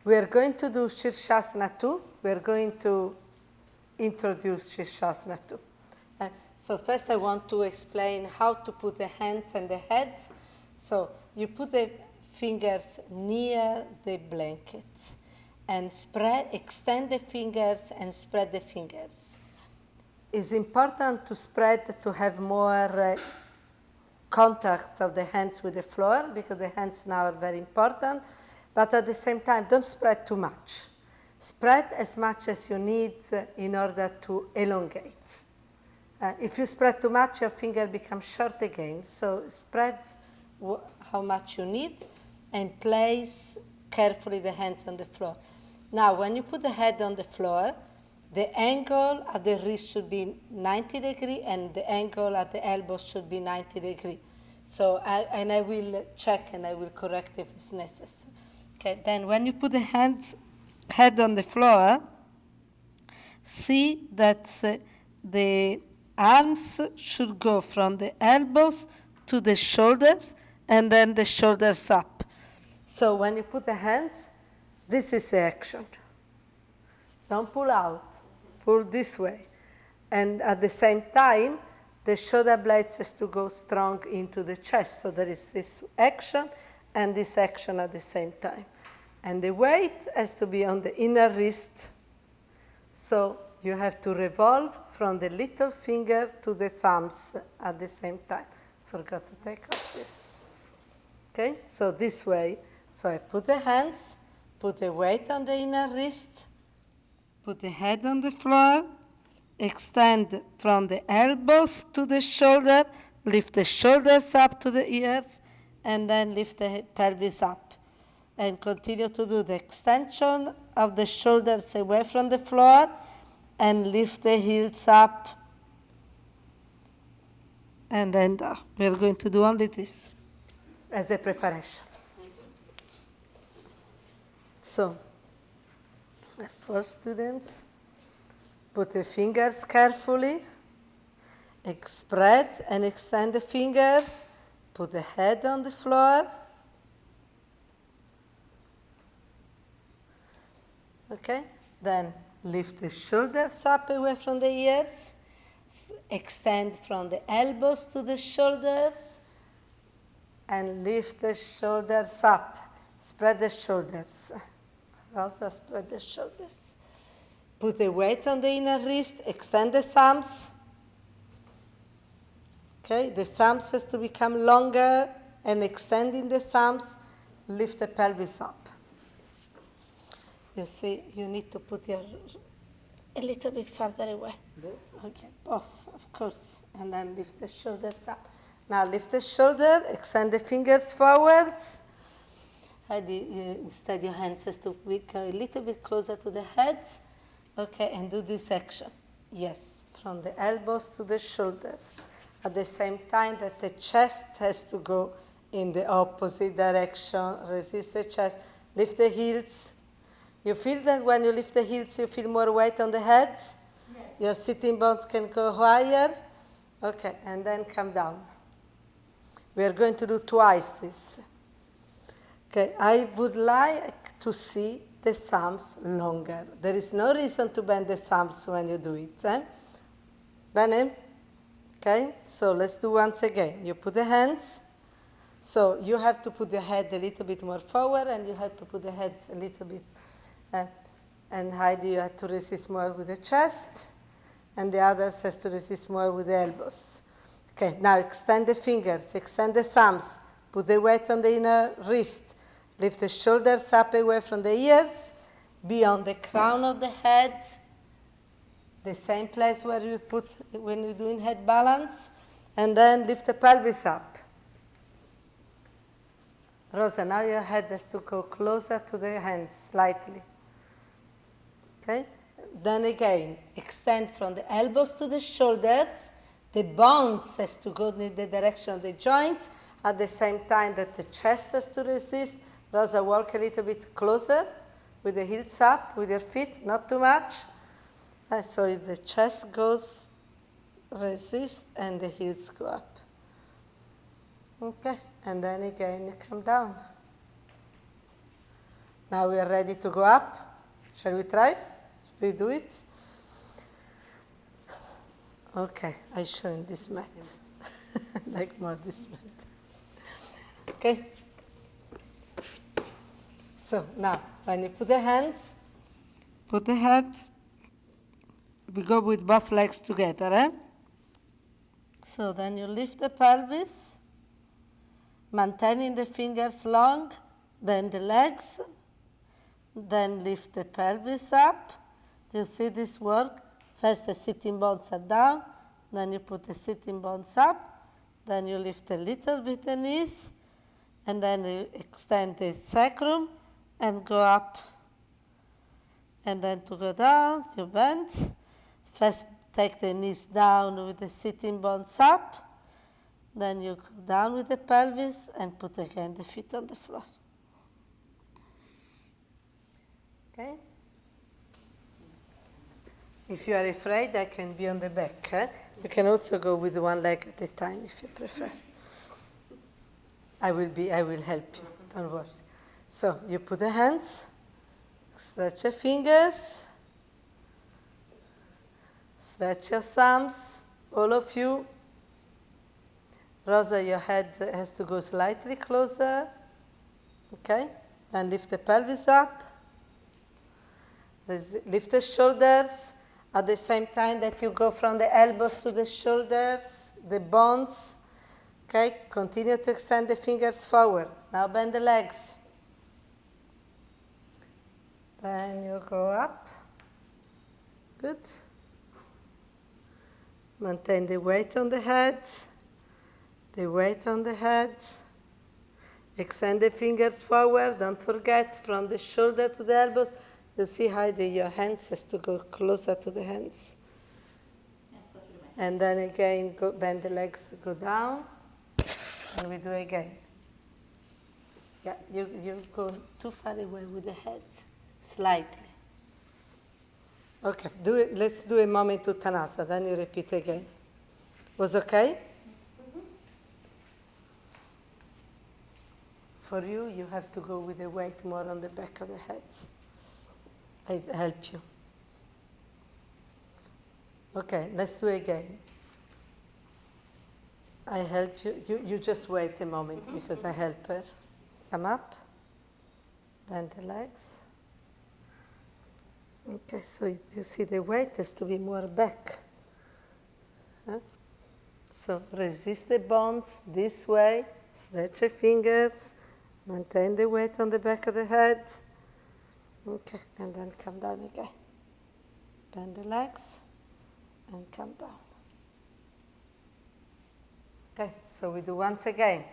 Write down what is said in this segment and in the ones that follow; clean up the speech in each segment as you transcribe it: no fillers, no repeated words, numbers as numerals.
We are going to do Sirsasana 2. We are going to introduce Sirsasana 2. So first I want to explain how to put the hands and the head. So you put the fingers near the blanket and extend the fingers and spread the fingers. It's important to spread to have more contact of the hands with the floor, because the hands now are very important, but at the same time, don't spread too much. Spread as much as you need in order to elongate. If you spread too much, your finger becomes short again, so spread how much you need and place carefully the hands on the floor. Now, when you put the head on the floor, the angle at the wrist should be 90 degrees and the angle at the elbow should be 90 degrees. So, I will check and I will correct if it's necessary. Okay, then when you put the head on the floor, see that the arms should go from the elbows to the shoulders and then the shoulders up. So when you put the hands, this is the action. Don't pull out, pull this way. And at the same time, the shoulder blades has to go strong into the chest. So there is this action and this action at the same time. And the weight has to be on the inner wrist. So you have to revolve from the little finger to the thumbs at the same time. Forgot to take off this. Okay, so this way. So I put the hands, put the weight on the inner wrist, put the head on the floor, extend from the elbows to the shoulder, lift the shoulders up to the ears, and then lift the pelvis up. And continue to do the extension of the shoulders away from the floor and lift the heels up. And then we're going to do only this as a preparation. So, for students, put the fingers carefully, spread and extend the fingers, put the head on the floor. Okay, then lift the shoulders up away from the ears, extend from the elbows to the shoulders, and lift the shoulders up. Spread the shoulders. Also spread the shoulders. Put the weight on the inner wrist, extend the thumbs. Okay, the thumbs has to become longer, and extending the thumbs, lift the pelvis up. You see, you need to put your a little bit further away. Okay, both, of course, and then lift the shoulders up. Now lift the shoulder, extend the fingers forwards. Instead, your hands has to go a little bit closer to the head. Okay, and do this action. Yes, from the elbows to the shoulders. At the same time that the chest has to go in the opposite direction. Resist the chest. Lift the heels. You feel that when you lift the heels, you feel more weight on the head? Yes. Your sitting bones can go higher. Okay, and then come down. We are going to do twice this. Okay, I would like to see the thumbs longer. There is no reason to bend the thumbs when you do it. Bene? Okay, so let's do once again. You put the hands. So you have to put the head a little bit more forward, and you have to put the head a little bit. And Heidi, you have to resist more with the chest, and the others has to resist more with the elbows. Okay, now extend the fingers, extend the thumbs, put the weight on the inner wrist, lift the shoulders up away from the ears, be on the crown of the head, the same place where you put when you're doing head balance, and then lift the pelvis up. Rosa, now your head has to go closer to the hands, slightly. Okay? Then again, extend from the elbows to the shoulders. The bones has to go in the direction of the joints at the same time that the chest has to resist. Rosa, walk a little bit closer with the heels up, with your feet, not too much. So the chest goes, resist, and the heels go up. Okay, and then again you come down. Now we are ready to go up. Shall we try? Shall we do it? Okay, I show you this mat. Like more this mat. Okay? So now, when you put the hands, put the head, we go with both legs together, eh? So then you lift the pelvis, maintaining the fingers long, bend the legs, then lift the pelvis up. Do you see this work? First the sitting bones are down, then you put the sitting bones up, then you lift a little bit the knees, and then you extend the sacrum and go up. And then to go down, you bend. First take the knees down with the sitting bones up, then you go down with the pelvis and put again the feet on the floor. Okay? If you are afraid, I can be on the back. Eh? You can also go with one leg at a time if you prefer. I will help you, don't worry. So you put the hands, stretch your fingers, stretch your thumbs, all of you. Rosa, your head has to go slightly closer. Okay? Then lift the pelvis up. Lift the shoulders at the same time that you go from the elbows to the shoulders, the bones. Okay? Continue to extend the fingers forward. Now bend the legs. Then you go up. Good. Maintain the weight on the head. The weight on the head. Extend the fingers forward. Don't forget, from the shoulder to the elbows, you see how your hands has to go closer to the hands. And then again, bend the legs, go down. And we do again. Yeah, you go too far away with the head. Slightly. Okay, let's do a moment Uttanasana, then you repeat again. Was okay? Mm-hmm. For you, you have to go with the weight more on the back of the head. I help you. Okay, let's do again. I help you. You just wait a moment because I help her. Come up. Bend the legs. Okay, so you see the weight has to be more back. Huh? So resist the bones this way. Stretch your fingers. Maintain the weight on the back of the head. Okay, and then come down again. Bend the legs and come down. Okay, so we do once again.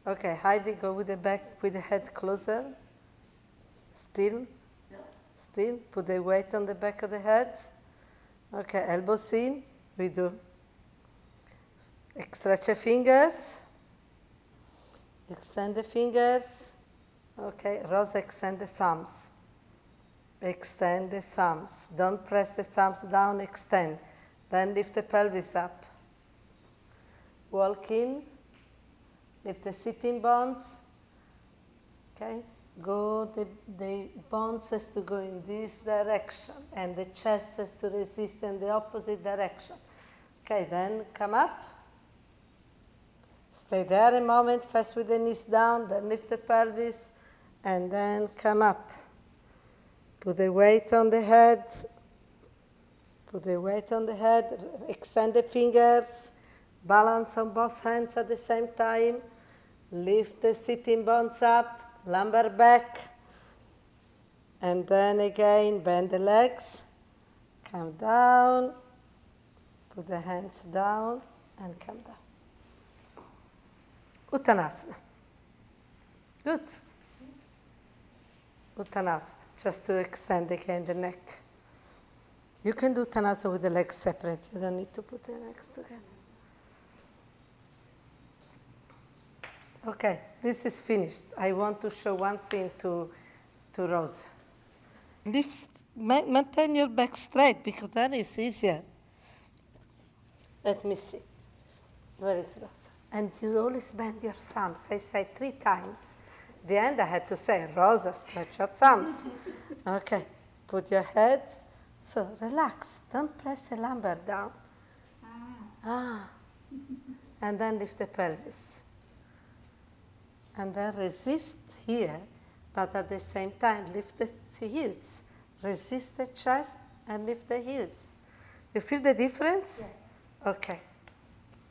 Okay, Heidi, go with the back, with the head closer. Still. Still. Put the weight on the back of the head. Okay, elbows in. We do. Stretch your fingers. Extend the fingers. Okay, Rosa, extend the thumbs. Extend the thumbs. Don't press the thumbs down, extend. Then lift the pelvis up. Walk in. Lift the sitting bones. Okay, the bones has to go in this direction and the chest has to resist in the opposite direction. Okay, then come up. Stay there a moment, first with the knees down, then lift the pelvis, and then come up. Put the weight on the head. Put the weight on the head. Extend the fingers. Balance on both hands at the same time. Lift the sitting bones up. Lumbar back. And then again, bend the legs. Come down. Put the hands down and come down. Uttanasana. Good. Uttanasana. Just to extend again the neck. You can do Uttanasana with the legs separate. You don't need to put the legs together. Okay, this is finished. I want to show one thing to Rosa. Maintain your back straight because that is easier. Let me see. Where is Rosa? And you always bend your thumbs. I say 3 times. the end I had to say, Rosa, stretch your thumbs. Okay, put your head. So relax, don't press the lumbar down. And then lift the pelvis. And then resist here, but at the same time lift the heels. Resist the chest and lift the heels. You feel the difference? Yes. Okay.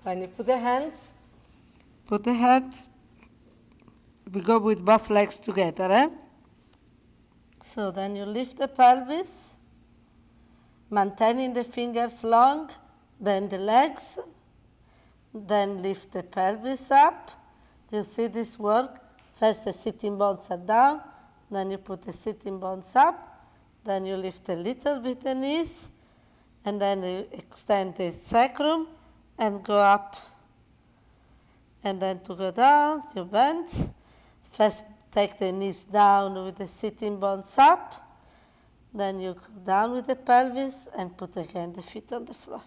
When you put the hands, put the head, we go with both legs together. Eh? So then you lift the pelvis, maintaining the fingers long, bend the legs, then lift the pelvis up. Do you see this work? First the sitting bones are down, then you put the sitting bones up, then you lift a little bit the knees, and then you extend the sacrum and go up. And then to go down, you bend. First take the knees down with the sitting bones up, then you go down with the pelvis and put again the feet on the floor.